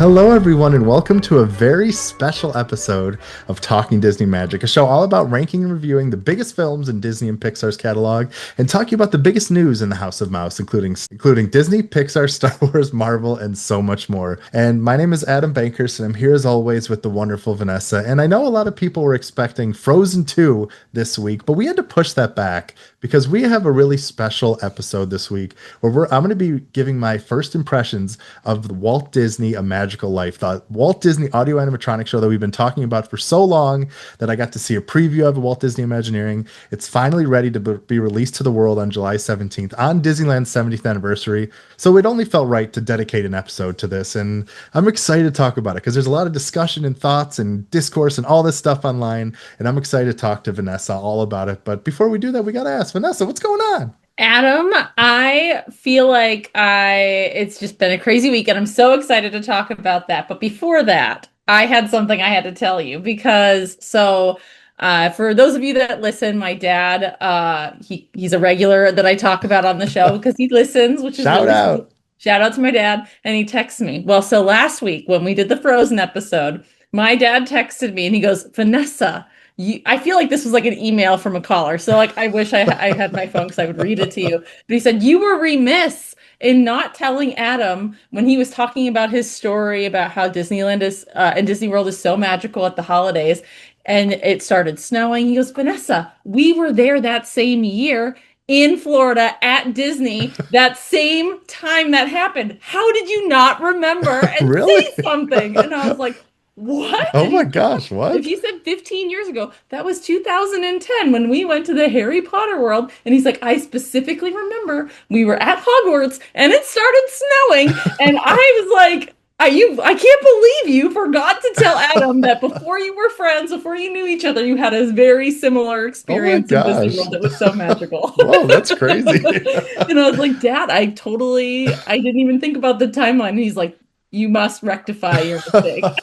Hello, everyone, and welcome to a very special episode of Talking Disney Magic, a show all about ranking and reviewing the biggest films in Disney and Pixar's catalog, and talking about the biggest news in the House of Mouse, including Disney, Pixar, Star Wars, Marvel, and so much more. And my name is Adam Bankhurst, and I'm here as always with the wonderful Vanessa. And I know a lot of people were expecting Frozen 2 this week, but we had to push that back because we have a really special episode this week where I'm going to be giving my first impressions of the Walt Disney A Magical Life, the Walt Disney Audio-Animatronic show that we've been talking about for so long that I got to see a preview of Walt Disney Imagineering. It's finally ready to be released to the world on July 17th on Disneyland's 70th anniversary. So it only felt right to dedicate an episode to this. And I'm excited to talk about it because there's a lot of discussion and thoughts and discourse and all this stuff online. And I'm excited to talk to Vanessa all about it. But before we do that, we got to ask Vanessa, what's going on? Adam, I feel like it's just been a crazy week and I'm so excited to talk about that. But before that, I had something I had to tell you because for those of you that listen, my dad, he's a regular that I talk about on the show because he listens, which is Shout really sweet. out. Shout out to my dad, and he texts me. Well, so last week when we did the Frozen episode, my dad texted me and he goes, Vanessa, I feel like this was like an email from a caller. So like, I wish I had my phone because I would read it to you. But he said, you were remiss in not telling Adam when he was talking about his story about how Disneyland is and Disney World is so magical at the holidays. And it started snowing. He goes, Vanessa, we were there that same year in Florida at Disney, that same time that happened. How did you not remember and Really? say something? And I was like, what? Oh And my he gosh, if what? you said 15 years ago, that was 2010 when we went to the Harry Potter world. And he's like, I specifically remember we were at Hogwarts and it started snowing. And I was like, I can't believe you forgot to tell Adam that before you were friends, before you knew each other, you had a very similar Oh my experience in Disney gosh. World that was so magical. Whoa, that's crazy. And I was like, Dad, I didn't even think about the timeline. And he's like, you must rectify your mistake. Oh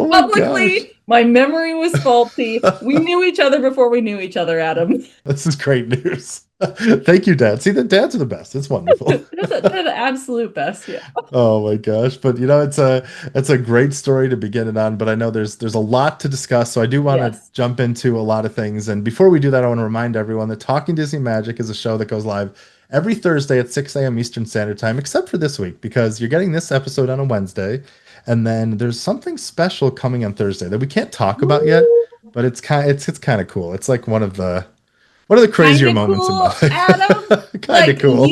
my gosh. Publicly, my memory was faulty. We knew each other before we knew each other, Adam. This is great news. Thank you, Dad. See, the dads are the best. It's wonderful. They're the absolute best. Yeah. Oh my gosh. But it's a great story to begin it on, but I know there's a lot to discuss, so I do want to Yes. jump into a lot of things. And before we do that, I want to remind everyone that Talking Disney Magic is a show that goes live every Thursday at 6 a.m. Eastern Standard Time, except for this week, because you're getting this episode on a Wednesday, and then there's something special coming on Thursday that we can't talk about yet, but it's kind of cool. It's like one of the Kind crazier of moments in my cool, Adam. life. Kind of Like cool.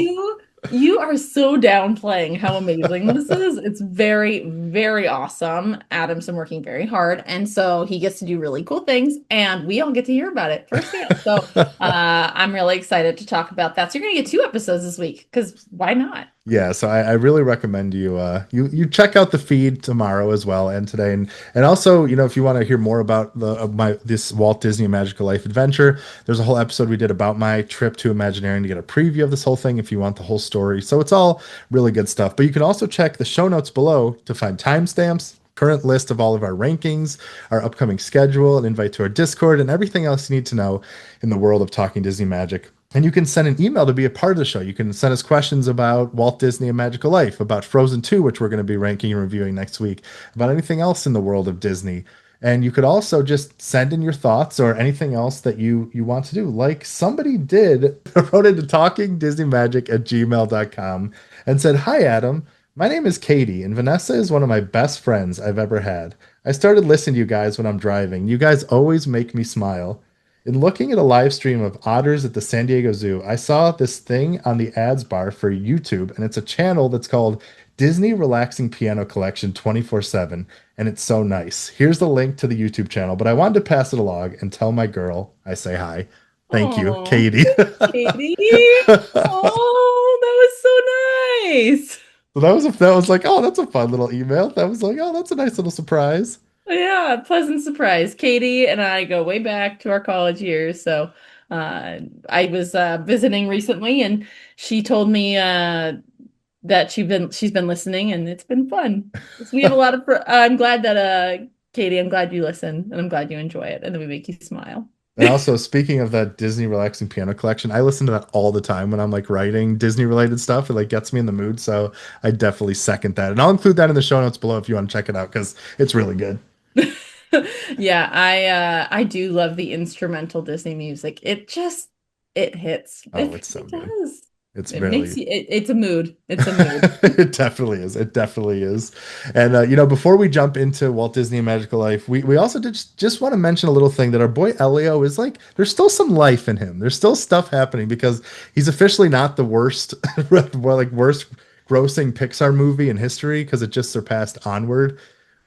you are so downplaying how amazing this is. It's very, very awesome. Adam's been working very hard, and so he gets to do really cool things, and we all get to hear about it firsthand. So I'm really excited to talk about that. So you're gonna get two episodes this week, because why not? Yeah, so I really recommend you check out the feed tomorrow as well and today, and also, if you want to hear more about this Walt Disney Magical Life adventure, there's a whole episode we did about my trip to Imagineering to get a preview of this whole thing if you want the whole story. So it's all really good stuff. But you can also check the show notes below to find timestamps, current list of all of our rankings, our upcoming schedule, an invite to our Discord, and everything else you need to know in the world of Talking Disney Magic. And you can send an email to be a part of the show. You can send us questions about Walt Disney and Magical Life, about Frozen 2, which we're going to be ranking and reviewing next week, about anything else in the world of Disney. And you could also just send in your thoughts or anything else that you want to do. Like somebody did, wrote into talkingdisneymagic@gmail.com and said, Hi, Adam. My name is Katie, and Vanessa is one of my best friends I've ever had. I started listening to you guys when I'm driving. You guys always make me smile. In looking at a live stream of otters at the San Diego Zoo, I saw this thing on the ads bar for YouTube, and it's a channel that's called Disney Relaxing Piano Collection 24/7, and it's so nice. Here's the link to the YouTube channel, but I wanted to pass it along and tell my girl I say hi. Thank you, Oh, Katie. Katie. Oh, that was so nice. So that was like, oh, that's a fun little email. That was like, oh, that's a nice little surprise. Yeah, pleasant surprise. Katie and I go way back to our college years. So I was visiting recently and she told me that she's been listening and it's been fun. So we have a lot of I'm glad that Katie, I'm glad you listen and I'm glad you enjoy it and that we make you smile. And also, speaking of that Disney relaxing piano collection, I listen to that all the time when I'm like writing Disney related stuff. It like gets me in the mood. So I definitely second that. And I'll include that in the show notes below if you want to check it out because it's really good. Yeah, I do love the instrumental Disney music. It hits. Oh, it's so It good. does. It's It makes really you it's a mood. It's a mood. it definitely is. It definitely is. And before we jump into Walt Disney and Magical Life, we also did just want to mention a little thing that our boy Elio is like. There's still some life in him. There's still stuff happening because he's officially not the worst, worst grossing Pixar movie in history because it just surpassed Onward,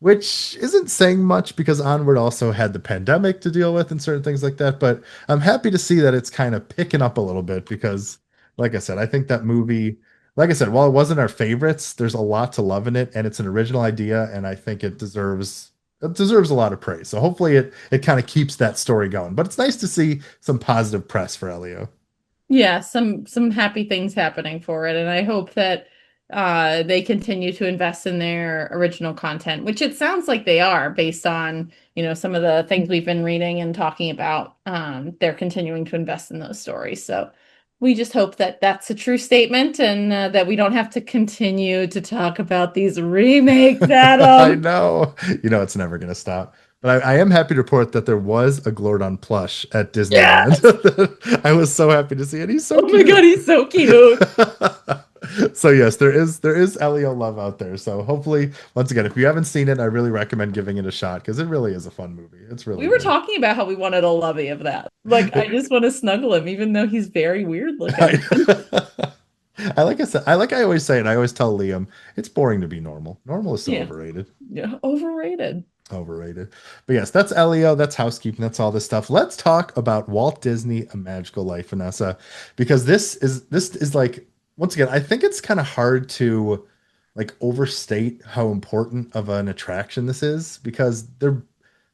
which isn't saying much because Onward also had the pandemic to deal with and certain things like that. But I'm happy to see that it's kind of picking up a little bit because, like I said, I think that movie, like I said, while it wasn't our favorites, there's a lot to love in it, and it's an original idea, and I think it deserves a lot of praise. So hopefully it kind of keeps that story going. But it's nice to see some positive press for Elio. Yeah, some happy things happening for it, and I hope that they continue to invest in their original content, which it sounds like they are based on, some of the things we've been reading and talking about. They're continuing to invest in those stories. So we just hope that that's a true statement and that we don't have to continue to talk about these remakes, I Adam. know. It's never going to stop. But I am happy to report that there was a Glordon plush at Disneyland. Yes! I was so happy to see it. He's so Oh my God, cute. he's so cute. So yes, there is Elio love out there. So hopefully, once again, if you haven't seen it, I really recommend giving it a shot because it really is a fun movie. It's We really were good. talking about how we wanted a lovey of that. Like, I just want to snuggle him, even though he's very weird looking. I, I always say, and I always tell Liam, it's boring to be normal. Normal is so Yeah, overrated. yeah, overrated. Overrated. But yes, that's Elio. That's housekeeping. That's all this stuff. Let's talk about Walt Disney: A Magical Life, Vanessa, because this is like once again, I think it's kind of hard to like overstate how important of an attraction this is because they're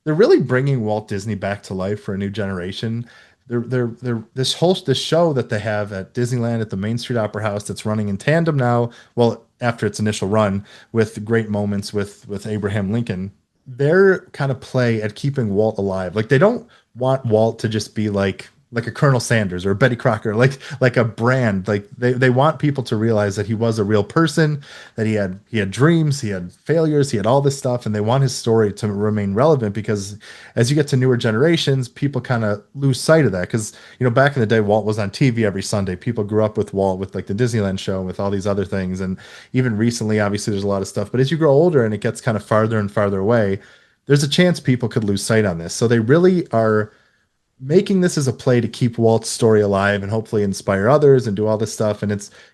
really bringing Walt Disney back to life for a new generation. They're this show that they have at Disneyland at the Main Street Opera House that's running in tandem now. Well, after its initial run with great moments with Abraham Lincoln, their kind of play at keeping Walt alive. Like they don't want Walt to just be like a Colonel Sanders or a Betty Crocker, like a brand. Like they want people to realize that he was a real person, that he had dreams, he had failures, he had all this stuff, and they want his story to remain relevant because as you get to newer generations, people kind of lose sight of that. Because back in the day, Walt was on TV every Sunday. People grew up with Walt with like the Disneyland show and with all these other things. And even recently, obviously, there's a lot of stuff. But as you grow older and it gets kind of farther and farther away, there's a chance people could lose sight on this. So they really are making this as a play to keep Walt's story alive and hopefully inspire others and do all this stuff. And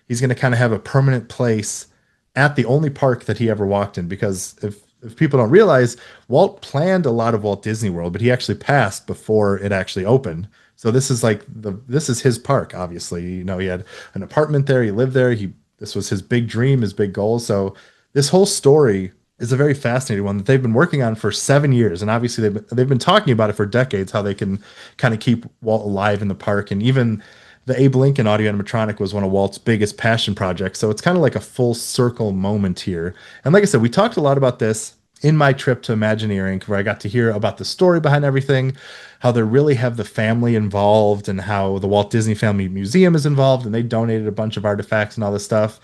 he's going to kind of have a permanent place at the only park that he ever walked in. Because if people don't realize, Walt planned a lot of Walt Disney World, but he actually passed before it actually opened. So this is his park. Obviously, he had an apartment there. He lived there. This was his big dream, his big goal. So this whole story is a very fascinating one that they've been working on for 7 years, and obviously they've been talking about it for decades. How they can kind of keep Walt alive in the park, and even the Abe Lincoln Audio-Animatronic was one of Walt's biggest passion projects. So it's kind of like a full circle moment here. And like I said, we talked a lot about this in my trip to Imagineering, where I got to hear about the story behind everything, how they really have the family involved, and how the Walt Disney Family Museum is involved, and they donated a bunch of artifacts and all this stuff.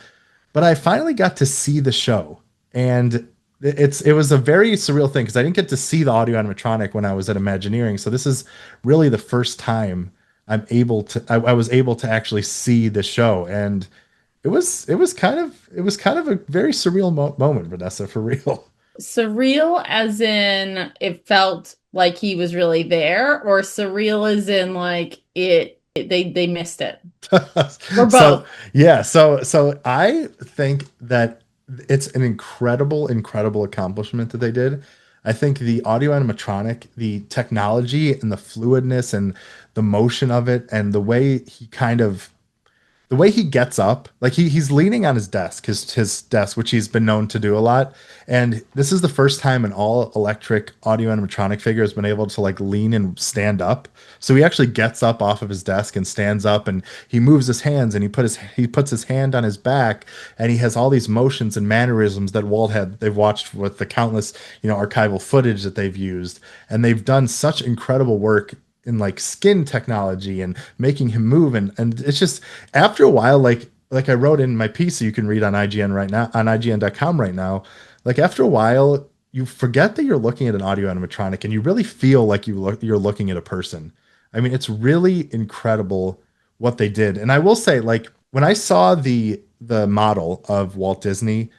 But I finally got to see the show, and it was a very surreal thing because I didn't get to see the audio animatronic when I was at Imagineering. So this is really the first time I was able to actually see the show, and it was kind of a very surreal moment, Vanessa, for real. Surreal as in it felt like he was really there, or surreal as in like they missed it. Or So both. yeah, so I think that it's an incredible accomplishment that they did. I think the audio animatronic, the technology and the fluidness and the motion of it and the way he gets up, like he's leaning on his desk, which he's been known to do a lot. And this is the first time an all electric audio animatronic figure has been able to like lean and stand up. So he actually gets up off of his desk and stands up, and he moves his hands, and he puts his hand on his back, and he has all these motions and mannerisms that they've watched with the countless archival footage that they've used, and they've done such incredible work in like skin technology and making him move, and it's just after a while, like I wrote in my piece, so you can read on IGN right now, on IGN.com right now. Like after a while, you forget that you're looking at an audio animatronic, and you really feel like you're looking at a person. I mean, it's really incredible what they did. And I will say, like when I saw the model of Walt Disney,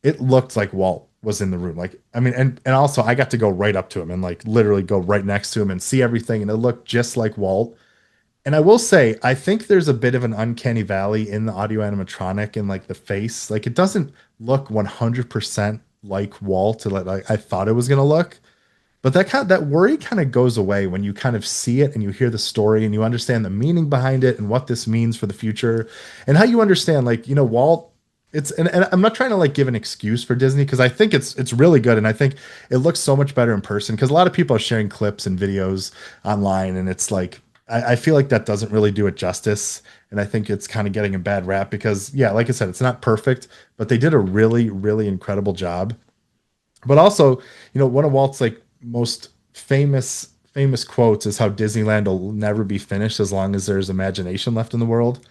it looked like Walt was in the room. Like, I mean, and also I got to go right up to him and like literally go right next to him and see everything, and it looked just like Walt. And I will say, I think there's a bit of an uncanny valley in the audio animatronic and like the face. Like it doesn't look 100% like Walt, like I thought it was gonna look. But that worry kind of goes away when you kind of see it and you hear the story and you understand the meaning behind it and what this means for the future and how you understand, like, Walt. And I'm not trying to like give an excuse for Disney because I think it's really good, and I think it looks so much better in person because a lot of people are sharing clips and videos online, and it's like I feel like that doesn't really do it justice. And I think it's kind of getting a bad rap because, yeah, like I said, it's not perfect, but they did a really, really incredible job. But also, one of Walt's like most famous quotes is how Disneyland will never be finished as long as there's imagination left in the world.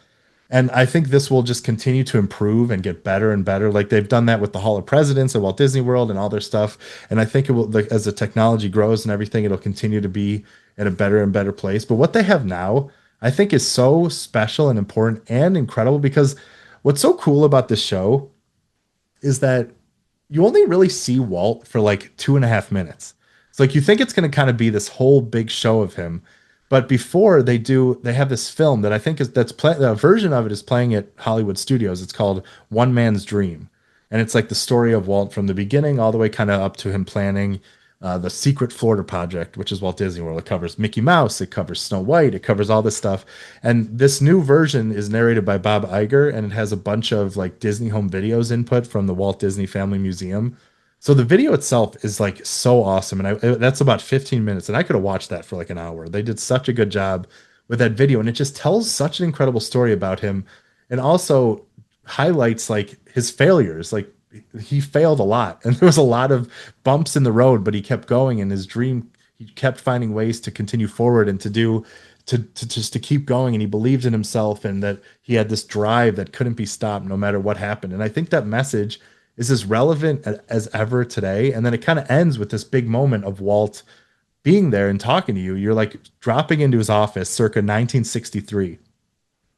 And I think this will just continue to improve and get better and better. Like they've done that with the Hall of Presidents at Walt Disney World and all their stuff. And I think it will, like, as the technology grows and everything, it'll continue to be in a better and better place. But what they have now, I think, is so special and important and incredible because what's so cool about this show is that you only really see Walt for like 2.5 minutes. It's like you think it's going to kind of be this whole big show of him, but before they have this film that I think the version of it is playing at Hollywood Studios. It's called One Man's Dream, and it's like the story of Walt from the beginning all the way kind of up to him planning the Secret Florida Project, which is Walt Disney World. It covers Mickey Mouse, it covers Snow White, it covers all this stuff. And this new version is narrated by Bob Iger, and it has a bunch of like Disney home videos input from the Walt Disney Family Museum. So the video itself is like so awesome, and that's about 15 minutes, and I could have watched that for like an hour. They did such a good job with that video, and it just tells such an incredible story about him, and also highlights like his failures. Like he failed a lot, and there was a lot of bumps in the road, but he kept going, and his dream, he kept finding ways to continue forward and to do to just to keep going, and he believed in himself and that he had this drive that couldn't be stopped no matter what happened. And I think that message is as relevant as ever today. And then it kind of ends with this big moment of Walt being there and talking to you. You're like dropping into his office circa 1963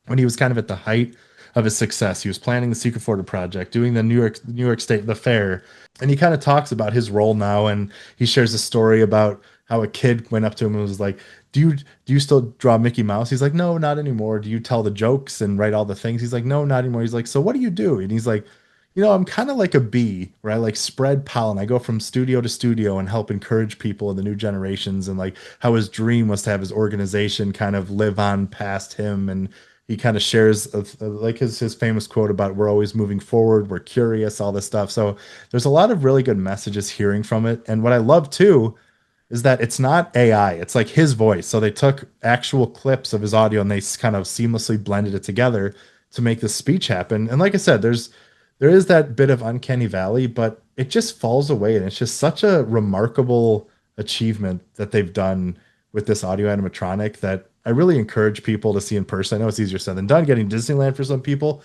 when he was kind of at the height of his success. He was planning the Secret Florida Project, doing the New York State, the fair. And he kind of talks about his role now. And he shares a story about how a kid went up to him and was like, do you still draw Mickey Mouse? He's like, no, not anymore. Do you tell the jokes and write all the things? He's like, no, not anymore. He's like, so what do you do? And he's like, I'm kind of like a bee where I like spread pollen. I go from studio to studio and help encourage people in the new generations, and like how his dream was to have his organization kind of live on past him. And he kind of shares like his famous quote about we're always moving forward, we're curious, all this stuff. So there's a lot of really good messages hearing from it. And what I love too is that it's not AI, it's like his voice. So they took actual clips of his audio and they kind of seamlessly blended it together to make this speech happen. And like I said, there is that bit of uncanny valley, but it just falls away. And it's just such a remarkable achievement that they've done with this audio animatronic that I really encourage people to see in person. I know it's easier said than done getting Disneyland for some people,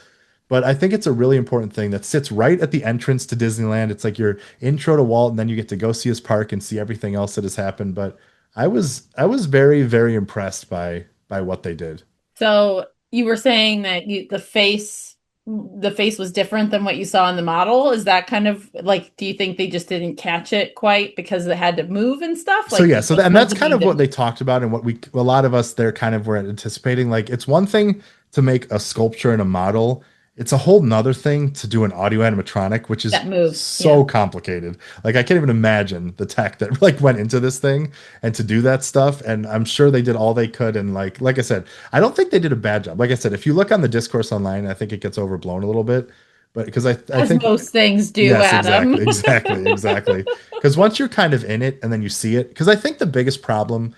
but I think it's a really important thing that sits right at the entrance to Disneyland. It's like your intro to Walt, and then you get to go see his park and see everything else that has happened. But I was very, very impressed by what they did. So you were saying that the face was different than what you saw in the model. Is that kind of like, do you think they just didn't catch it quite because they had to move and stuff? So Like, yeah, and that's to kind be of what they talked about and what a lot of us there kind of were anticipating. Like it's one thing to make a sculpture and a model. It's a whole nother thing to do an audio animatronic, which is that moves? so Yeah. complicated. Like I can't even imagine the tech that like went into this thing and to do that stuff. And I'm sure they did all they could. And like I said, I don't think they did a bad job. Like I said, if you look on the discourse online, I think it gets overblown a little bit. But because I As think most things do, yes, Adam. exactly. Because once you're kind of in it and then you see it, because I think the biggest problem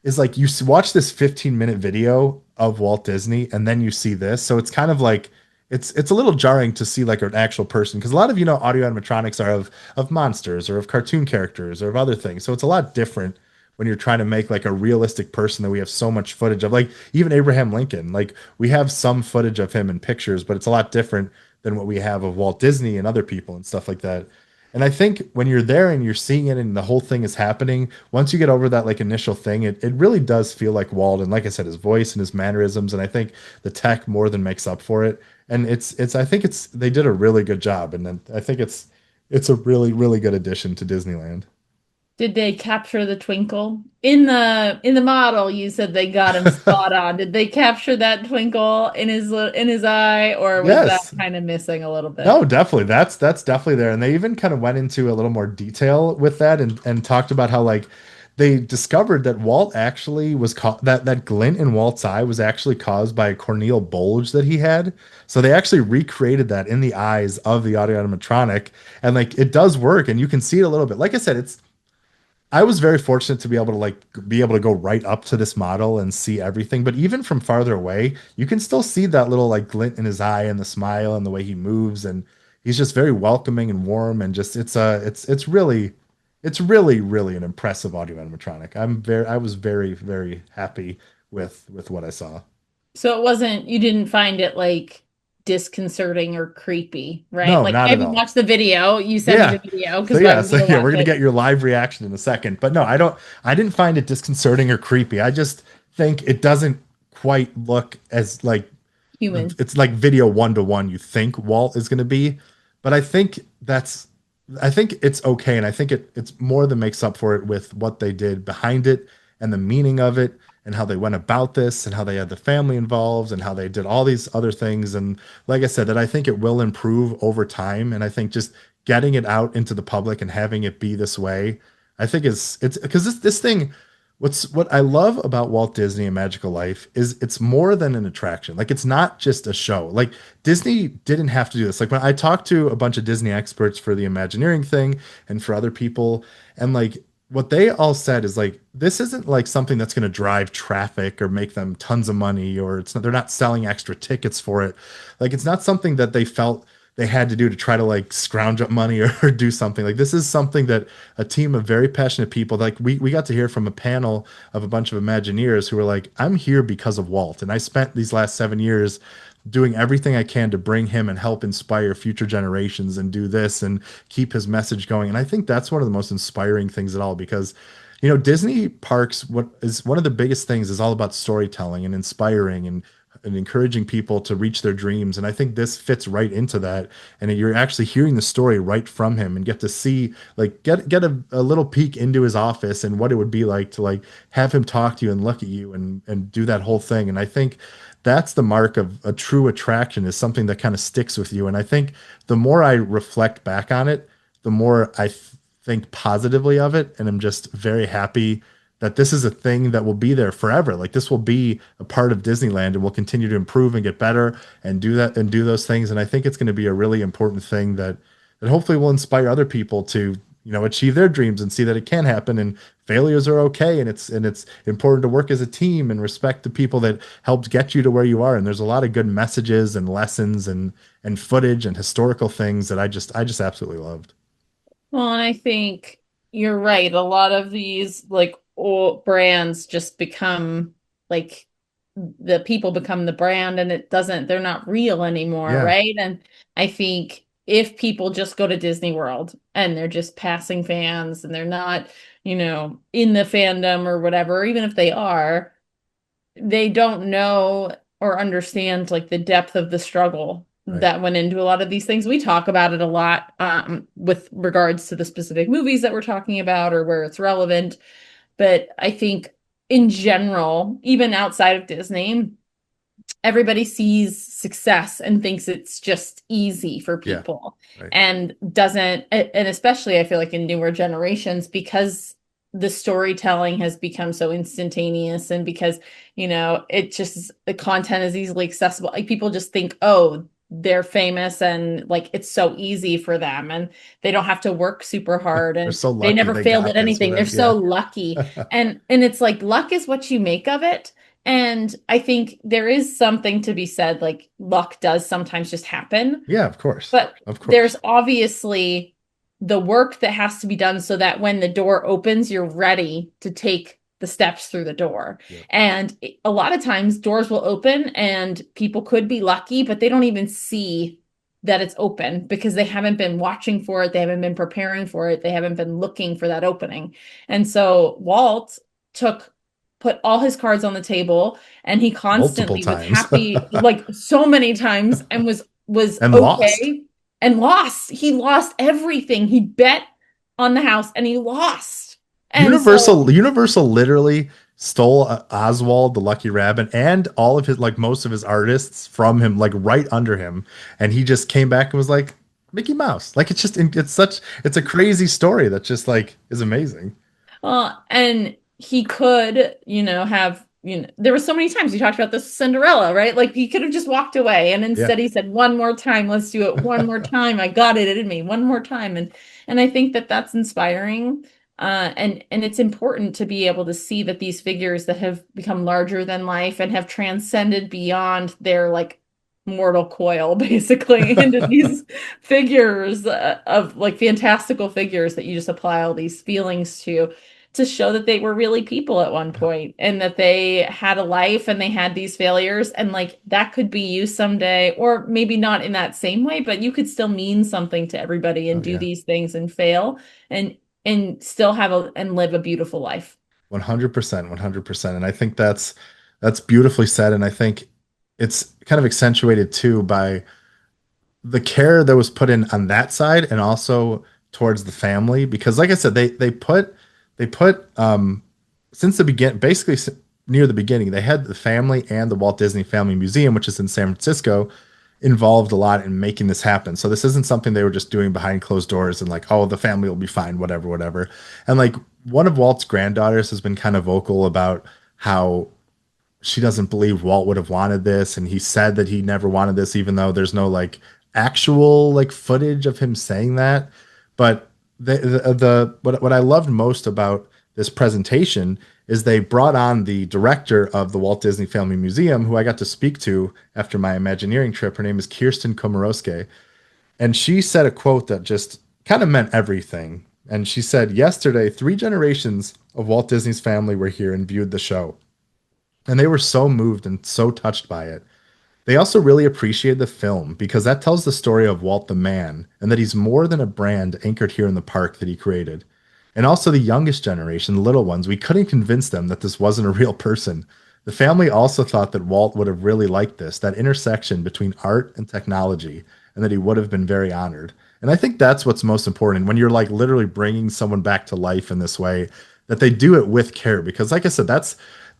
is like watch this 15-minute video of Walt Disney and then you see this. So it's kind of like it's a little jarring to see like an actual person because a lot of audio animatronics are of monsters or of cartoon characters or of other things. So it's a lot different when you're trying to make like a realistic person that we have so much footage of. Like even Abraham Lincoln, like we have some footage of him in pictures, but it's a lot different than what we have of Walt Disney and other people and stuff like that. And I think when you're there and you're seeing it and the whole thing is happening, once you get over that like initial thing, it really does feel like Walt. And like I said, his voice and his mannerisms, and I think the tech more than makes up for it. And I think they did a really good job. And then I think it's a really, really good addition to Disneyland. Did they capture the twinkle? In the model, you said they got him spot on. Did they capture that twinkle in his eye, or was that Yes. kind of missing a little bit? No, definitely. That's definitely there. And they even kind of went into a little more detail with that and talked about how like they discovered that Walt actually was that glint in Walt's eye was actually caused by a corneal bulge that he had. So they actually recreated that in the eyes of the audio animatronic, and like it does work and you can see it a little bit. Like I said, it's I was very fortunate to be able to go right up to this model and see everything. But even from farther away, you can still see that little like glint in his eye and the smile and the way he moves. And he's just very welcoming and warm. And just it's really, really an impressive audio animatronic. I was very, very happy with what I saw. So it wasn't, you didn't find it like disconcerting or creepy, right? No, Like not I at haven't all. watched the video. You sent me the Yeah. video So because I yeah, was so gonna yeah, we're watch gonna it. get your live reaction in a second. But no, I didn't find it disconcerting or creepy. I just think it doesn't quite look as like Human. it's like video one to one you think Walt is gonna be. But I think it's okay, and I think it's more than makes up for it with what they did behind it and the meaning of it and how they went about this and how they had the family involved and how they did all these other things. And like I said, that I think it will improve over time. And I think just getting it out into the public and having it be this way, I think it's because this thing, what I love about Walt Disney and Magical Life is it's more than an attraction. Like it's not just a show. Like Disney didn't have to do this. Like when I talked to a bunch of Disney experts for the Imagineering thing and for other people, and like what they all said is like this isn't like something that's going to drive traffic or make them tons of money, or they're not selling extra tickets for it. Like it's not something that they felt they had to do to try to like scrounge up money or do something. Like this is something that a team of very passionate people, like we got to hear from a panel of a bunch of Imagineers who were like, I'm here because of Walt. And I spent these last 7 years doing everything I can to bring him and help inspire future generations and do this and keep his message going. And I think that's one of the most inspiring things at all because Disney parks, what is one of the biggest things is all about storytelling and inspiring and encouraging people to reach their dreams. And I think this fits right into that. And you're actually hearing the story right from him and get to see, like, get a little peek into his office and what it would be like to like have him talk to you and look at you and do that whole thing. And I think that's the mark of a true attraction is something that kind of sticks with you. And I think the more I reflect back on it, the more think positively of it. And I'm just very happy that this is a thing that will be there forever. Like this will be a part of Disneyland and will continue to improve and get better and do that and do those things. And I think it's going to be a really important thing that hopefully will inspire other people to, achieve their dreams and see that it can happen and failures are okay. And it's important to work as a team and respect the people that helped get you to where you are. And there's a lot of good messages and lessons and footage and historical things that I just absolutely loved. Well, and I think you're right. A lot of these like old brands just become like the people become the brand and they're not real anymore, Yeah, right? And I think if people just go to Disney World and they're just passing fans and they're not, in the fandom or whatever, or even if they are, they don't know or understand like the depth of the struggle right. that went into a lot of these things. We talk about it a lot with regards to the specific movies that we're talking about or where it's relevant. But I think in general, even outside of Disney, everybody sees success and thinks it's just easy for Yeah, people right. and doesn't, and especially I feel like in newer generations because the storytelling has become so instantaneous and because it just the content is easily accessible, like people just think, oh, they're famous and like it's so easy for them and they don't have to work super hard They're and so they lucky never they failed got at this, anything, they're whatever. so Yeah. lucky. And it's like luck is what you make of it. And I think there is something to be said, like luck does sometimes just happen, Yeah, of course. but Of there's course. obviously the work that has to be done so that when the door opens, you're ready to take the steps through the door. Yeah. And a lot of times doors will open and people could be lucky, but they don't even see that it's open because they haven't been watching for it. They haven't been preparing for it. They haven't been looking for that opening. And so Walt put all his cards on the table and he Multiple constantly was times. happy, like so many times, and was And lost. okay and lost. He lost everything. He bet on the house and he lost. And so, Universal literally stole Oswald the Lucky Rabbit and all of his like most of his artists from him like right under him, and he just came back and was like Mickey Mouse. Like it's a crazy story that just like is amazing. and he could, have, there were so many times you talked about this Cinderella, right? Like he could have just walked away and Yeah. instead he said, one more time, let's do it one more time. I got it in me one more time. And I think that that's inspiring. And it's important to be able to see that these figures that have become larger than life and have transcended beyond their like mortal coil basically into these figures of like fantastical figures that you just apply all these feelings to show that they were really people at one point and that they had a life and they had these failures and like that could be you someday, or maybe not in that same way, but you could still mean something to everybody and Oh do yeah. these things and fail and still and live a beautiful life. 100%, 100%. And I think that's beautifully said. And I think it's kind of accentuated too by the care that was put in on that side and also towards the family. Because like I said, they put since the begin basically near the beginning, they had the family and the Walt Disney Family Museum, which is in San Francisco, involved a lot in making this happen. So this isn't something they were just doing behind closed doors and like, oh, the family will be fine, whatever, whatever. And like one of Walt's granddaughters has been kind of vocal about how she doesn't believe Walt would have wanted this, and he said that he never wanted this, even though there's no like actual like footage of him saying that. But what I loved most about this presentation is they brought on the director of the Walt Disney Family Museum, who I got to speak to after my Imagineering trip. Her name is Kirsten Komorowski, and she said a quote that just kind of meant everything. And she said, "Yesterday, three generations of Walt Disney's family were here and viewed the show. And they were so moved and so touched by it. They also really appreciated the film because that tells the story of Walt the man and that he's more than a brand anchored here in the park that he created. And also the youngest generation, the little ones, we couldn't convince them that this wasn't a real person. The family also thought that Walt would have really liked this, that intersection between art and technology, and that he would have been very honored. And I think that's what's most important when you're like literally bringing someone back to life in this way, that they do it with care. Because, like I said,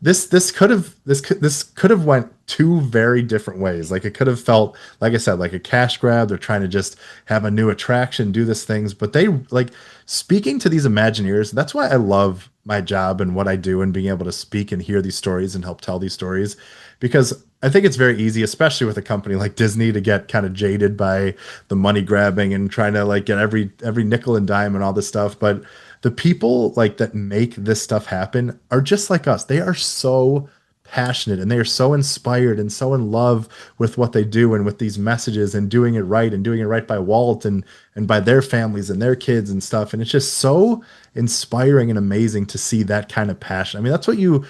this could have went two very different ways. Like it could have felt, like I said, like a cash grab. They're trying to just have a new attraction, do this things, but they like speaking to these Imagineers. That's why I love my job and what I do and being able to speak and hear these stories and help tell these stories, because I think it's very easy, especially with a company like Disney, to get kind of jaded by the money grabbing and trying to like get every nickel and dime and all this stuff. But the people like that make this stuff happen are just like us. They are so passionate and they are so inspired and so in love with what they do and with these messages and doing it right by Walt and by their families and their kids and stuff. And it's just so inspiring and amazing to see that kind of passion. I mean, that's what you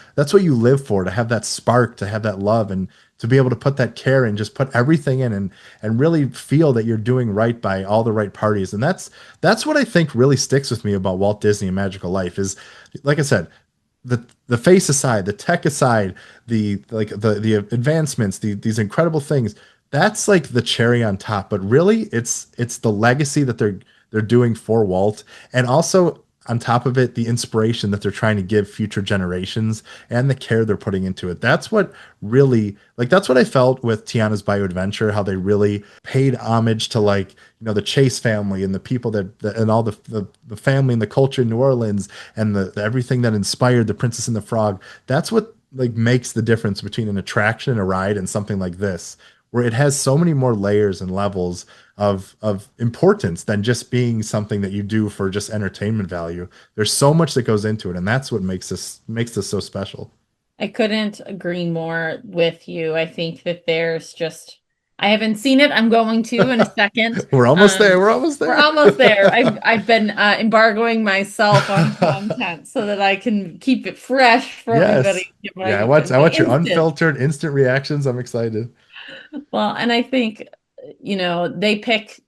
live for, to have that spark, to have that love, and to be able to put that care and just put everything in and really feel that you're doing right by all the right parties. And that's what I think really sticks with me about Walt Disney and Magical Life is, like I said, the face aside, the tech aside, the advancements, these incredible things. That's like the cherry on top. But really, it's the legacy that they're doing for Walt, and also on top of it, the inspiration that they're trying to give future generations and the care they're putting into it. That's what really, like, that's what I felt with Tiana's Bio Adventure, how they really paid homage to, like, the Chase family and the people and all the family and the culture in New Orleans and the everything that inspired the Princess and the Frog. That's what like makes the difference between an attraction and a ride and something like this, where it has so many more layers and levels of importance than just being something that you do for just entertainment value. There's so much that goes into it, and that's what makes this so special. I couldn't agree more with you. I think that there's just I haven't seen it. I'm going to in a second. We're almost there. We're almost We're there. almost there. I've been embargoing myself on content so that I can keep it fresh for Yes. everybody. Get Yeah, I my want your instant. unfiltered instant reactions. I'm excited. Well, and I think, they pick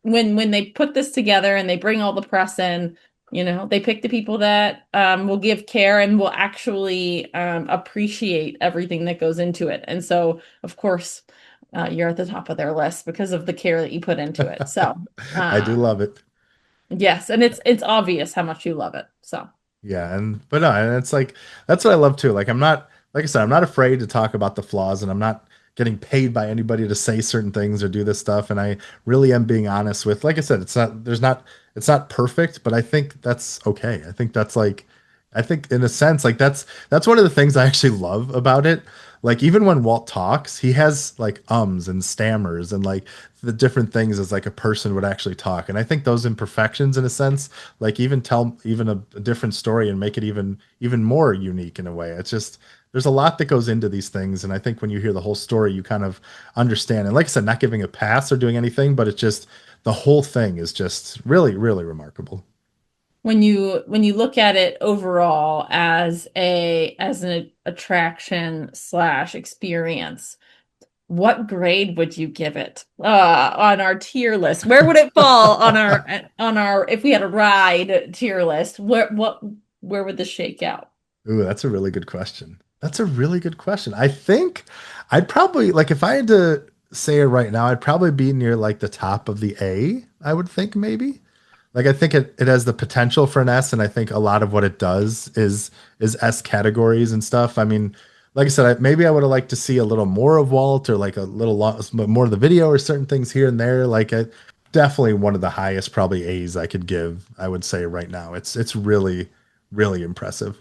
when they put this together and they bring all the press in, they pick the people that will give care and will actually appreciate everything that goes into it. And so, of course, you're at the top of their list because of the care that you put into it. So, I do uh, love it. yes, and it's obvious how much you love it. So, Yeah, and but no, and it's like that's what I love too. Like I'm not like I said, I'm not afraid to talk about the flaws, and I'm not getting paid by anybody to say certain things or do this stuff. And I really am being honest with, like I said, it's not perfect, but I think that's okay. I think that's like I think in a sense, like that's one of the things I actually love about it. Like even when Walt talks, he has like ums and stammers and like the different things as like a person would actually talk. And I think those imperfections in a sense like even tell even a different story and make it even more unique in a way. It's just there's a lot that goes into these things, and I think when you hear the whole story you kind of understand. And like I said, not giving a pass or doing anything, but it's just the whole thing is just really remarkable. when you look at it overall as an attraction slash experience, what grade would you give it on our tier list? Where would it fall on our if we had a ride tier list? Where would this shake out? Ooh, that's a really good question. That's a really good question. I think I'd probably like if I had to say it right now, I'd probably be near like the top of the A, I would think maybe. Like I think it has the potential for an S, and I think a lot of what it does is S categories and stuff. I mean, like I said, maybe I would have liked to see a little more of Walt or like a little more of the video or certain things here and there. Definitely one of the highest probably A's I could give. I would say right now, it's really impressive.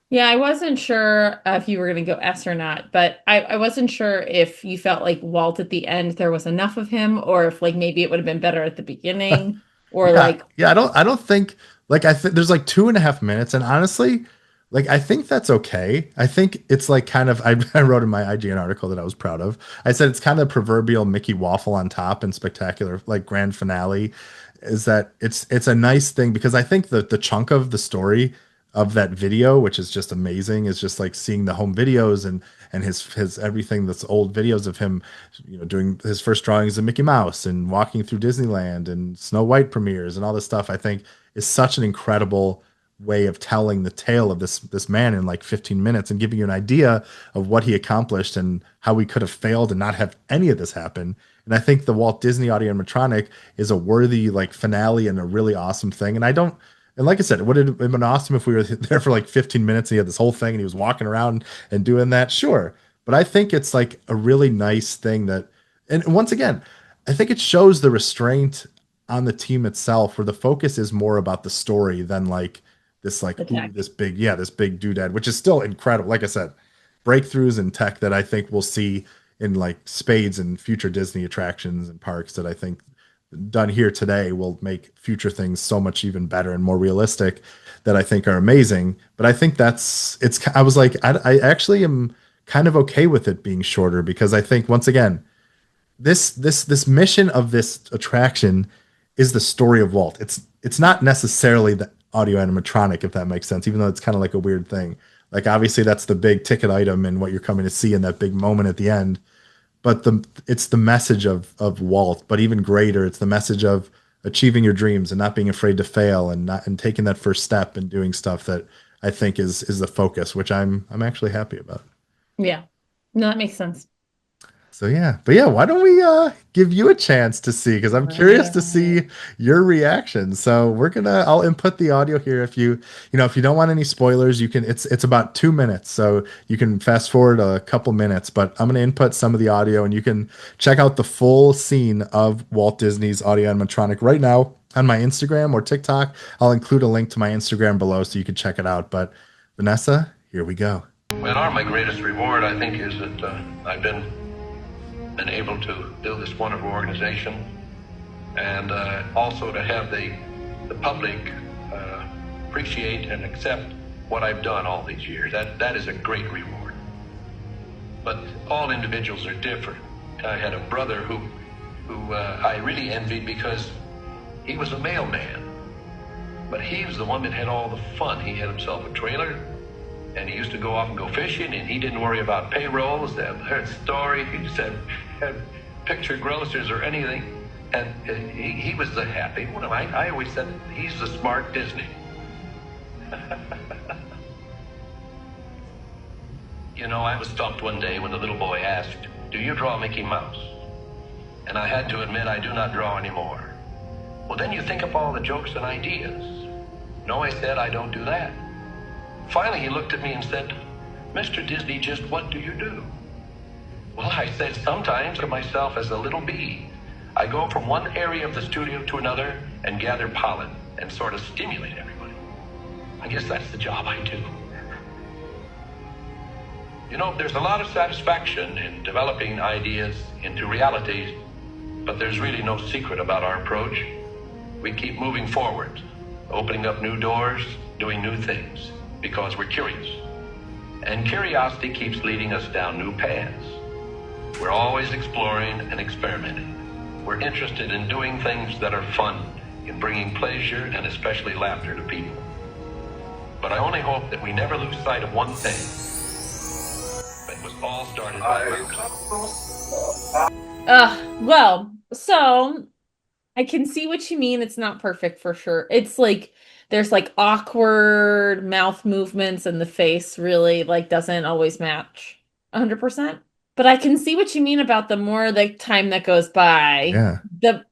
Yeah, I wasn't sure if you were going to go S or not, but I wasn't sure if you felt like Walt at the end, there was enough of him, or if like maybe it would have been better at the beginning, or Yeah, like, yeah. I don't think like I think there's like 2.5 minutes, and honestly, like I think that's okay. I think it's like kind of I wrote in my IGN article that I was proud of. I said it's kind of the proverbial Mickey waffle on top and spectacular like grand finale is that it's a nice thing because I think the chunk of the story of that video, which is just amazing, is just like seeing the home videos and his everything that's old videos of him, doing his first drawings of Mickey Mouse and walking through Disneyland and Snow White premieres and all this stuff. I think is such an incredible way of telling the tale of this man in like 15 minutes and giving you an idea of what he accomplished and how we could have failed and not have any of this happen. And I think the Walt Disney Audio-Animatronic is a worthy like finale and a really awesome thing. And like I said, it would have been awesome if we were there for like 15 minutes and he had this whole thing and he was walking around and doing that. Sure. But I think it's like a really nice thing and once again, I think it shows the restraint on the team itself where the focus is more about the story than like this, like, the ooh, tech. this big doodad, which is still incredible. Like I said, breakthroughs in tech that I think we'll see in like spades and future Disney attractions and parks that I think done here today will make future things so much even better and more realistic that I think are amazing. But I think I was like, I actually am kind of okay with it being shorter because I think once again, this mission of this attraction is the story of Walt. It's not necessarily the audio animatronic, if that makes sense, even though it's kind of like a weird thing. Like obviously that's the big ticket item and what you're coming to see in that big moment at the end, but it's the message of Walt, but even greater, it's the message of achieving your dreams and not being afraid to fail and not and taking that first step and doing stuff that I think is the focus, which I'm actually happy about. Yeah. No, that makes sense. So yeah, but yeah, why don't we give you a chance to see? Because I'm curious to Right. see your reaction. So I'll input the audio here. If you don't want any spoilers, you can. It's about 2 minutes, so you can fast forward a couple minutes. But I'm gonna input some of the audio, and you can check out the full scene of Walt Disney's audio animatronic right now on my Instagram or TikTok. I'll include a link to my Instagram below so you can check it out. But Vanessa, here we go. Well, my greatest reward, I think, is that I've been able to build this wonderful organization, and also to have the public appreciate and accept what I've done all these years. That is a great reward. But all individuals are different, I had a brother who I really envied because he was a mailman. But he was the one that had all the fun. He had himself a trailer, and he used to go off and go fishing, and he didn't worry about payrolls, that story. He just had picture grocers or anything. And he was the happy one. I always said he's the smart Disney. You know, I was stumped one day when the little boy asked, "Do you draw Mickey Mouse?" And I had to admit I do not draw anymore. Well, then you think up all the jokes and ideas. No, I said, I don't do that. Finally, he looked at me and said, "Mr. Disney, just what do you do?" Well, I said, sometimes of myself as a little bee. I go from one area of the studio to another and gather pollen and sort of stimulate everybody. I guess that's the job I do. You know, there's a lot of satisfaction in developing ideas into realities, but there's really no secret about our approach. We keep moving forward, opening up new doors, doing new things, because we're curious. And curiosity keeps leading us down new paths. We're always exploring and experimenting. We're interested in doing things that are fun, in bringing pleasure and especially laughter to people. But I only hope that we never lose sight of one thing. It was all started by well, so I can see what you mean. It's not perfect for sure. It's like there's like awkward mouth movements and the face really like doesn't always match 100%. But I can see what you mean about the more the time that goes by,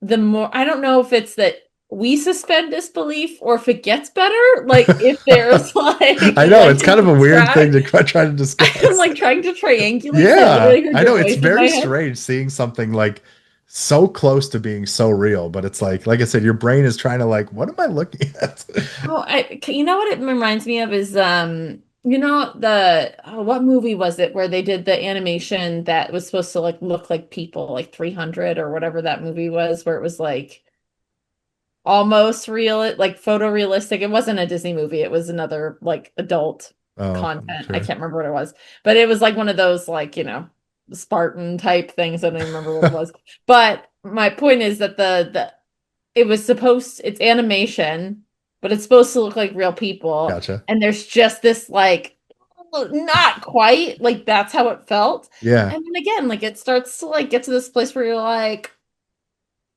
the more, I don't know if it's that we suspend disbelief or if it gets better. Like if there's like, I know it's kind of a weird thing to try to discuss. I'm like trying to triangulate. Yeah, I know it's very strange seeing something like so close to being so real, but it's like I said, your brain is trying to like, what am I looking at? You know what it reminds me of is you know what movie was it where they did the animation that was supposed to like look like people, like 300 or whatever that movie was, where it was like almost real, like photorealistic. It wasn't a Disney movie, it was another like adult content. Sure. I can't remember what it was, but it was like one of those like, you know, Spartan type things. I don't even remember what it was. But my point is that it's animation, but it's supposed to look like real people. Gotcha. And there's just this like not quite like that's how it felt. Yeah. And then again, like it starts to like get to this place where you're like,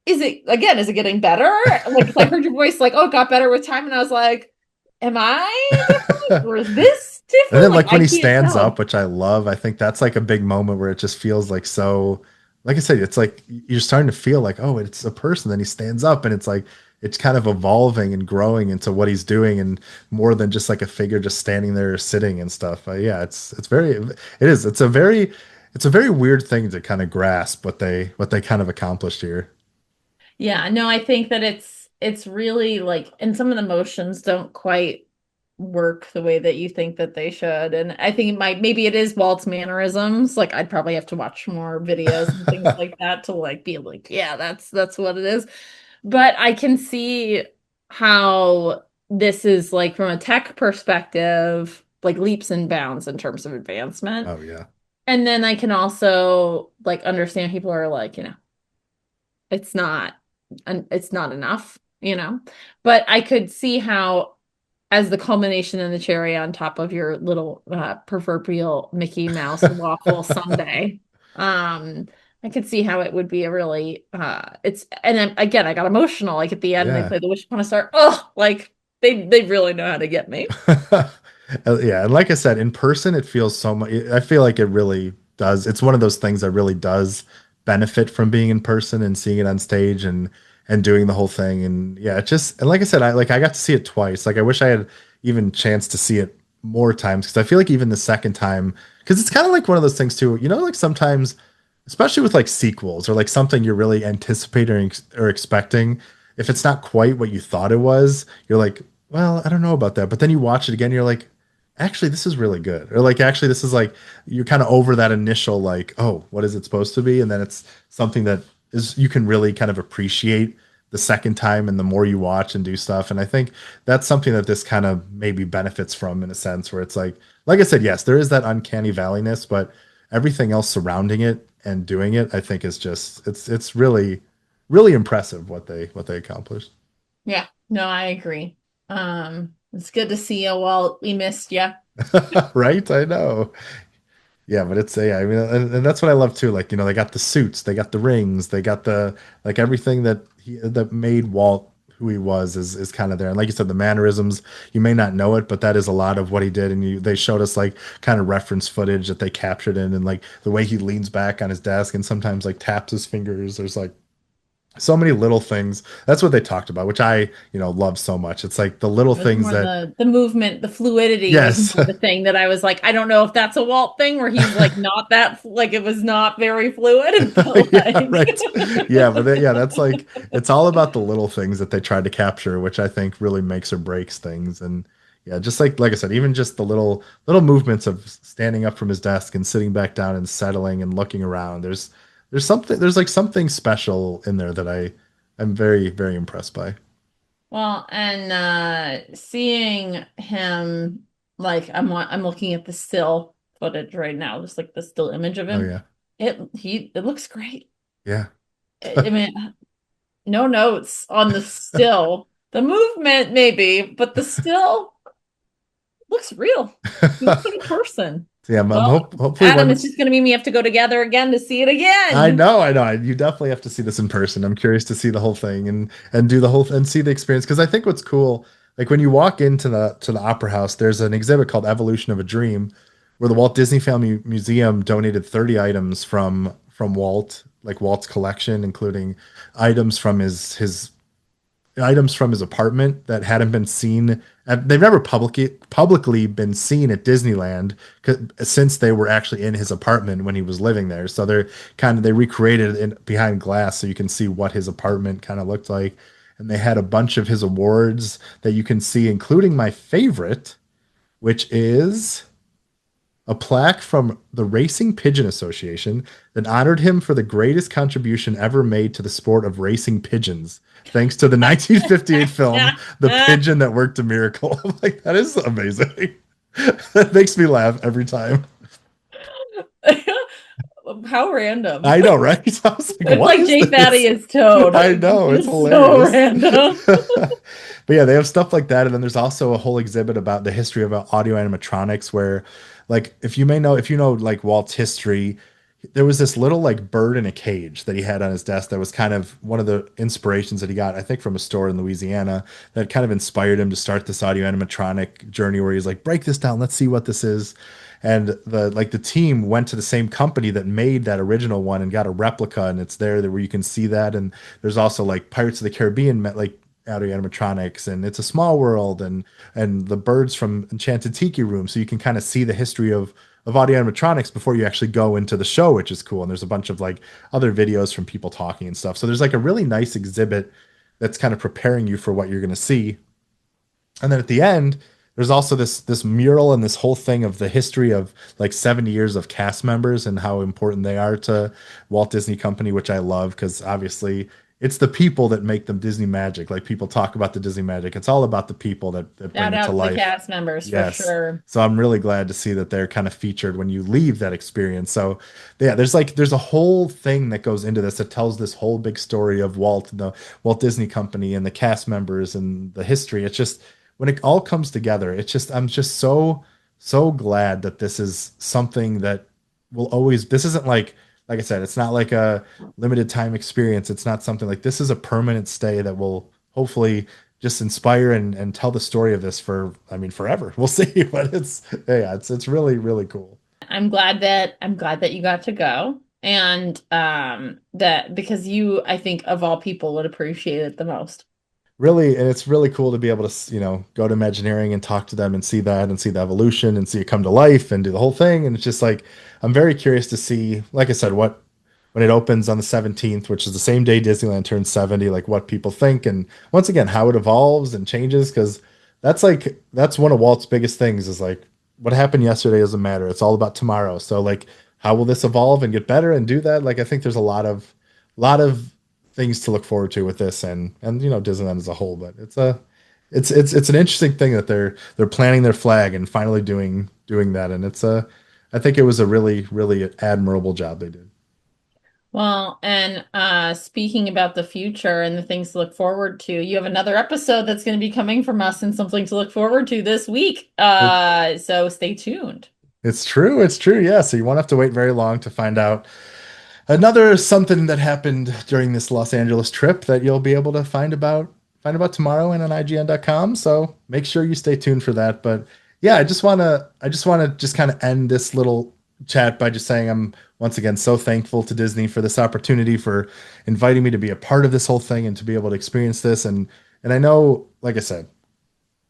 is it getting better? Like I heard your voice like, oh, it got better with time, and I was like, am I different? Or is this different? And then like when he stands up, which I love, I think that's like a big moment where it just feels like so, like I said, it's like you're starting to feel like, oh, it's a person. Then he stands up and it's like it's kind of evolving and growing into what he's doing, and more than just like a figure just standing there or sitting and stuff. Yeah, it's a very weird thing to kind of grasp what they kind of accomplished here. Yeah, no, I think that it's really like, and some of the motions don't quite work the way that you think that they should. And I think maybe it is Walt's mannerisms. Like I'd probably have to watch more videos and things like that to like be like, yeah, that's what it is. But I can see how this is like from a tech perspective, like leaps and bounds in terms of advancement. Oh yeah. And then I can also like understand people are like, you know, it's not enough, you know. But I could see how, as the culmination and the cherry on top of your little proverbial Mickey Mouse waffle sundae, I could see how it would be a really and then, again, I got emotional like at the end. They played the Wish Upon a Star. Oh, like they really know how to get me. Yeah, and like I said, in person it feels so much. I feel like it really does. It's one of those things that really does benefit from being in person and seeing it on stage and doing the whole thing. And yeah, it just, and like I said, I got to see it twice. Like I wish I had even chance to see it more times, because I feel like even the second time, because it's kind of like one of those things too, you know, like sometimes, especially with like sequels or like something you're really anticipating or expecting, if it's not quite what you thought it was, you're like, well, I don't know about that. But then you watch it again, you're like, actually, this is really good. Or like, actually, this is like, you're kind of over that initial, like, oh, what is it supposed to be? And then it's something that is, you can really kind of appreciate the second time and the more you watch and do stuff. And I think that's something that this kind of maybe benefits from, in a sense, where it's like I said, yes, there is that uncanny valleyness, but everything else surrounding it and doing it, I think is just it's really really impressive what they accomplished. Yeah, no, I agree. It's good to see you, Walt. We missed you. Right? I know. Yeah, but it's yeah, I mean, and that's what I love too. Like, they got the suits, they got the rings, they got the like everything that made Walt who he was is kind of there. And like you said, the mannerisms, you may not know it, but that is a lot of what he did. And they showed us like kind of reference footage that they captured in, and like the way he leans back on his desk and sometimes like taps his fingers. There's like so many little things. That's what they talked about, which I, love so much. It's like the little It was things more that, the movement, the fluidity was yes. more the thing that I was like, I don't know if that's a Walt thing where he's like not that like it was not very fluid, but Yeah, like right. Yeah, but yeah, that's like it's all about the little things that they tried to capture, which I think really makes or breaks things. And yeah, just like I said, even just the little movements of standing up from his desk and sitting back down and settling and looking around. There's like something special in there that I'm very, very impressed by. well, and seeing him I'm looking at the still footage right now, just like the still image of Oh him. yeah. It looks great. Yeah. I mean, no notes on the still. The movement maybe, but the still looks real. He looks like a person. Yeah, Well, hopefully Adam, it's once. just going to mean we have to go together again to see it I again. know, I know. You definitely have to see this in person. I'm curious to see the whole thing and do the whole and see the experience because I think what's cool, like when you walk into the Opera House, there's an exhibit called Evolution of a Dream, where the Walt Disney Family Museum donated 30 items from Walt, like Walt's collection, including items from his items from his apartment that hadn't been seen. They've never publicly been seen at Disneyland since they were actually in his apartment when he was living there. So they recreated it behind glass so you can see what his apartment kind of looked like. And they had a bunch of his awards that you can see, including my favorite, which is a plaque from the Racing Pigeon Association that honored him for the greatest contribution ever made to the sport of racing pigeons, thanks to the 1958 film The Pigeon That Worked a Miracle. I'm like, that is amazing. That makes me laugh every time. How random. I know, right? I was like, It's what like is J Fatty this? is Toad. I know, it's It's so hilarious. random. But yeah, they have stuff like that. And then there's also a whole exhibit about the history of audio animatronics where like if you know like Walt's history, there was this little like bird in a cage that he had on his desk that was kind of one of the inspirations that he got, I think, from a store in Louisiana that kind of inspired him to start this audio animatronic journey where he's like, break this down, let's see what this is. And the team went to the same company that made that original one and got a replica, and it's there where you can see that. And there's also like Pirates of the Caribbean met like audio animatronics, and It's a Small World, and the birds from Enchanted Tiki Room, so you can kind of see the history of audio animatronics before you actually go into the show, which is cool. And there's a bunch of like other videos from people talking and stuff. So there's like a really nice exhibit that's kind of preparing you for what you're going to see. And then at the end, there's also this mural and this whole thing of the history of like 70 years of cast members and how important they are to Walt Disney Company, which I love because obviously it's the people that make them Disney magic. Like people talk about the Disney magic. It's all about the people that bring Shout it out to to the life. cast members for Yes. sure. So I'm really glad to see that they're kind of featured when you leave that experience. So yeah, there's a whole thing that goes into this that tells this whole big story of Walt, the Walt Disney Company and the cast members and the history. It's just when it all comes together, I'm just so glad that this is something that will always this isn't like I said, it's not like a limited time experience. It's not something like this is a permanent stay that will hopefully just inspire and tell the story of this for, I mean, forever. We'll see, but it's really, really cool. I'm glad that you got to go. And that because you, I think, of all people would appreciate it the most. Really, and it's really cool to be able to, go to Imagineering and talk to them and see that and see the evolution and see it come to life and do the whole thing. And it's just like, I'm very curious to see, like I said, what when it opens on the 17th, which is the same day Disneyland turns 70, like what people think. And once again, how it evolves and changes. Cause that's one of Walt's biggest things is like what happened yesterday doesn't matter. It's all about tomorrow. So like, how will this evolve and get better and do that? Like, I think there's a lot of things to look forward to with this and Disneyland as a whole. But it's an interesting thing that they're planting their flag and finally doing that. And I think it was a really, really admirable job they did. Well, and speaking about the future and the things to look forward to, you have another episode that's going to be coming from us and something to look forward to this week. It, So stay tuned. it's true. It's true. Yeah. So you won't have to wait very long to find out another something that happened during this Los Angeles trip that you'll be able to find about tomorrow and on IGN.com. So make sure you stay tuned for that. But yeah, I just want to just kind of end this little chat by just saying I'm once again so thankful to Disney for this opportunity, for inviting me to be a part of this whole thing and to be able to experience this. And I know, like I said,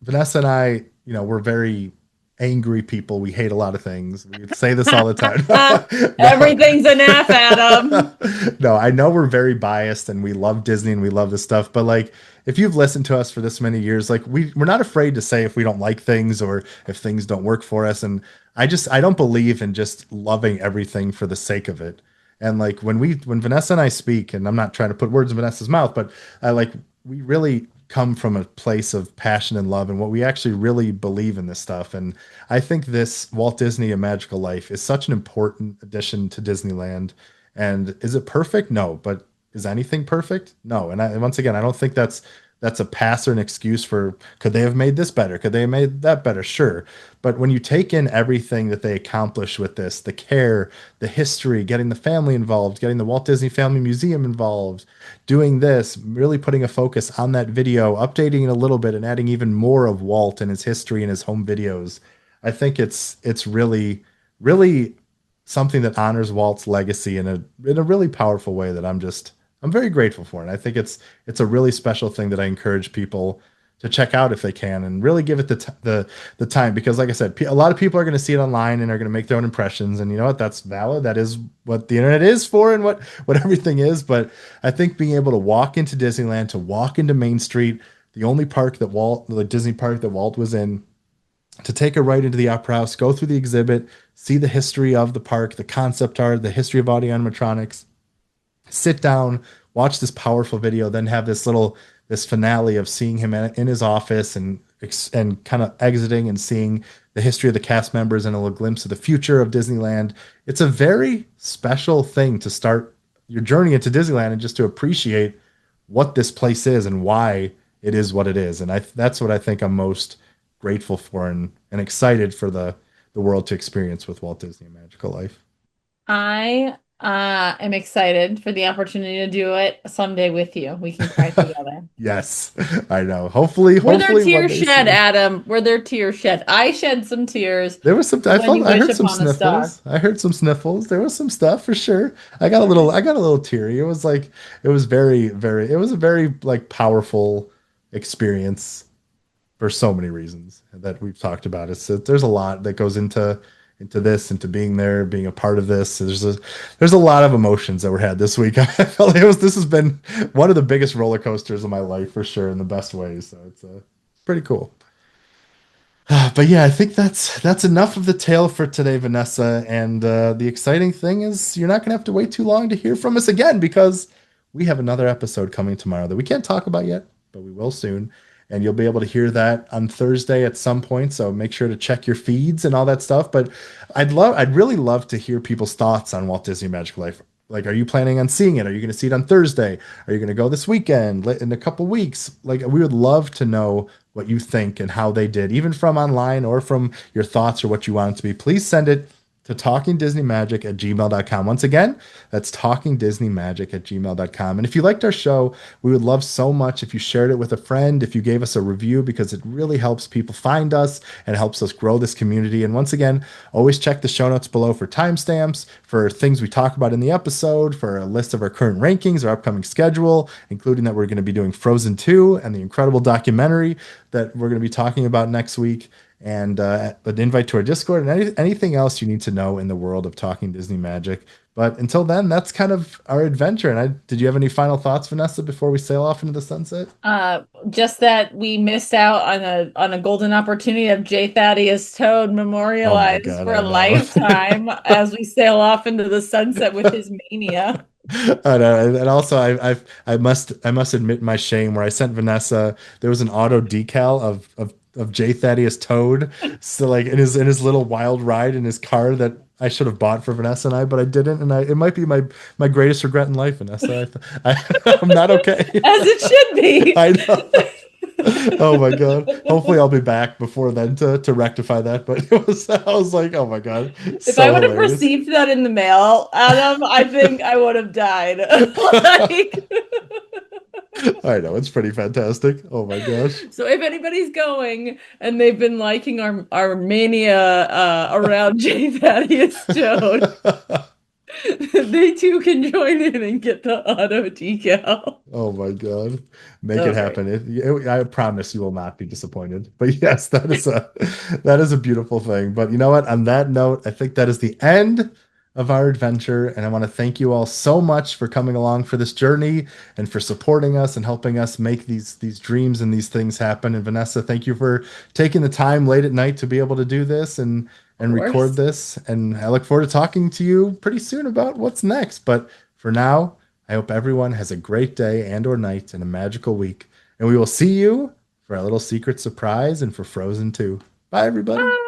Vanessa and I, we're very angry people. We hate a lot of things. We say this all the time. No. Everything's an F, Adam. No, I know we're very biased and we love Disney and we love this stuff, but like if you've listened to us for this many years, like we're not afraid to say if we don't like things or if things don't work for us. And I don't believe in just loving everything for the sake of it. And like when Vanessa and I speak, and I'm not trying to put words in Vanessa's mouth, but I like we really come from a place of passion and love and what we actually really believe in this stuff. And I think this Walt Disney A Magical Life is such an important addition to Disneyland. And is it perfect? No, but is anything perfect? No. And once again, I don't think that's a pass or an excuse for could they have made this better? Could they have made that better? Sure. But when you take in everything that they accomplish with this, the care, the history, getting the family involved, getting the Walt Disney Family Museum involved, doing this, really putting a focus on that video, updating it a little bit and adding even more of Walt and his history and his home videos. I think it's really something that honors Walt's legacy in a really powerful way that I'm very grateful for. And I think it's a really special thing that I encourage people to check out if they can and really give it the time, because like I said, a lot of people are going to see it online and are going to make their own impressions, and you know what, that's valid. That is what the internet is for and what everything is. But I think being able to walk into Disneyland, to walk into Main Street, the only park that the Disney park that Walt was in, to take a right into the Opera House, go through the exhibit, see the history of the park, the concept art, the history of audio animatronics, sit down, watch this powerful video, then have this finale of seeing him in his office and kind of exiting and seeing the history of the cast members and a little glimpse of the future of Disneyland. It's a very special thing to start your journey into Disneyland and just to appreciate what this place is and why it is what it is. And that's what I think I'm most grateful for and excited for the world to experience with Walt Disney Magical Life. I am excited for the opportunity to do it someday with you. We can cry together. Yes, I know. Hopefully, Were there hopefully one tears day shed, soon. Adam? Were there tears shed? I shed some tears There was some. when you I wish heard some upon a star. sniffles. I heard some sniffles. There was some stuff for sure. I got a little teary. It was like it was very. It was a very like powerful experience for so many reasons that we've talked about. There's a lot that goes into this, into being there, being a part of this. There's a lot of emotions that were had this week. I felt like this has been one of the biggest roller coasters of my life for sure in the best ways. So it's pretty cool. But yeah, I think that's enough of the tale for today, Vanessa. And the exciting thing is you're not going to have to wait too long to hear from us again, because we have another episode coming tomorrow that we can't talk about yet, but we will soon. And you'll be able to hear that on Thursday at some point. So make sure to check your feeds and all that stuff. But I'd really love to hear people's thoughts on Walt Disney Magic Life. Like, are you planning on seeing it? Are you going to see it on Thursday? Are you going to go this weekend, in a couple weeks? Like, we would love to know what you think and how they did, even from online or from your thoughts or what you want it to be. Please send it to talkingdisneymagic@gmail.com. Once again, that's talkingdisneymagic@gmail.com. And if you liked our show, we would love so much if you shared it with a friend, if you gave us a review, because it really helps people find us and helps us grow this community. And once again, always check the show notes below for timestamps, for things we talk about in the episode, for a list of our current rankings, our upcoming schedule, including that we're going to be doing Frozen 2 and the incredible documentary that we're going to be talking about next week, and an invite to our Discord, and anything else you need to know in the world of Talking Disney Magic. But until then, that's kind of our adventure. And did you have any final thoughts, Vanessa, before we sail off into the sunset? Just that we missed out on a golden opportunity of J. Thaddeus Toad memorialized God, for I a know. lifetime as we sail off into the sunset with his mania. I know. And also, I must admit my shame where I sent Vanessa. There was an auto decal of J. Thaddeus Toad, so like in his little wild ride in his car that I should have bought for Vanessa and I, but I didn't, and it might be my greatest regret in life, Vanessa. I'm not okay. As it should be. I know. Oh my god. Hopefully I'll be back before then to rectify that. But I was like, oh my god. If I would have received that in the mail, Adam, I think I would have died. Like... I know, it's pretty fantastic. Oh my gosh. So if anybody's going and they've been liking our mania around J. Thaddeus Jones, they too can join in and get the auto decal. Oh my god. Make it happen. I promise you will not be disappointed. But yes, that is a beautiful thing. But you know what? On that note, I think that is the end of our adventure, and I want to thank you all so much for coming along for this journey and for supporting us and helping us make these dreams and these things happen. And Vanessa, thank you for taking the time late at night to be able to do this and record this. And I look forward to talking to you pretty soon about what's next. But for now, I hope everyone has a great day and or night and a magical week. And we will see you for a little secret surprise and for Frozen 2. Bye, everybody. Bye.